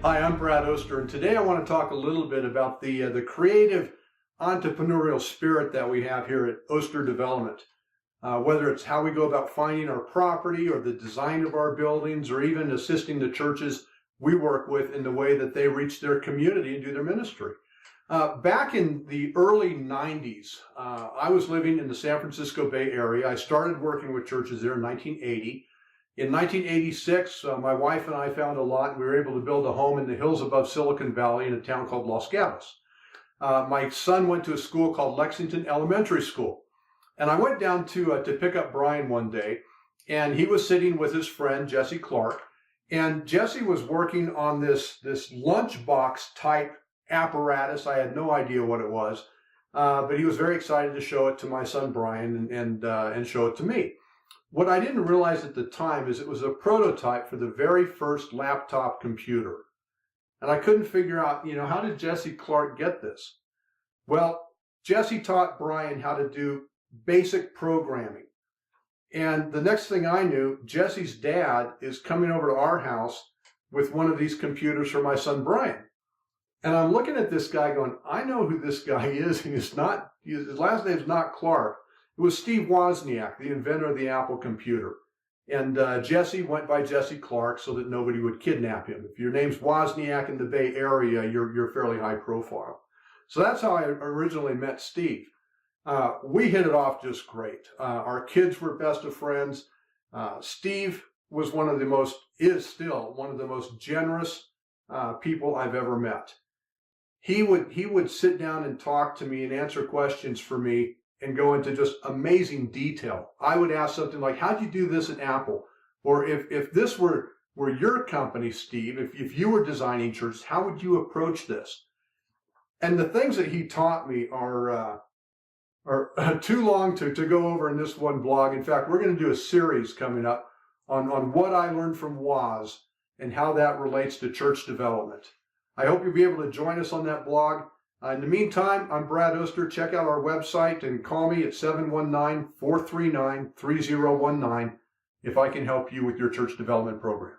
Hi, I'm Brad Oaster, and today I want to talk a little bit about the creative entrepreneurial spirit that we have here at Oaster Development. Whether it's how we go about finding our property or the design of our buildings or even assisting the churches we work with in the way that they reach their community and do their ministry. Back in the early 90s, I was living in the San Francisco Bay Area. I started working with churches there in 1980. In 1986, my wife and I found a lot. We were able to build a home in the hills above Silicon Valley in a town called Los Gatos. My son went to a school called Lexington Elementary School. And I went down to pick up Bryan one day, and he was sitting with his friend, Jesse Clark. And Jesse was working on this lunchbox type apparatus. I had no idea what it was, but he was very excited to show it to my son, Bryan, and show it to me. What I didn't realize at the time is it was a prototype for the very first laptop computer. And I couldn't figure out, how did Jesse Clark get this? Well, Jesse taught Bryan how to do basic programming. And the next thing I knew, Jesse's dad is coming over to our house with one of these computers for my son, Bryan. And I'm looking at this guy going, I know who this guy is. And his last name's not Clark. It was Steve Wozniak, the inventor of the Apple computer. And Jesse went by Jesse Clark so that nobody would kidnap him. If your name's Wozniak in the Bay Area, you're fairly high profile. So that's how I originally met Steve. We hit it off just great. Our kids were best of friends. Steve was is still one of the most generous people I've ever met. He would sit down and talk to me and answer questions for me and go into just amazing detail. I would ask something like, how'd you do this at Apple? Or if this were your company, Steve, if you were designing churches, how would you approach this? And the things that he taught me are too long to go over in this one blog. In fact, we're going to do a series coming up on what I learned from Woz and how that relates to church development. I hope you'll be able to join us on that blog. In the meantime, I'm Brad Oaster. Check out our website and call me at 719-439-3019 if I can help you with your church development program.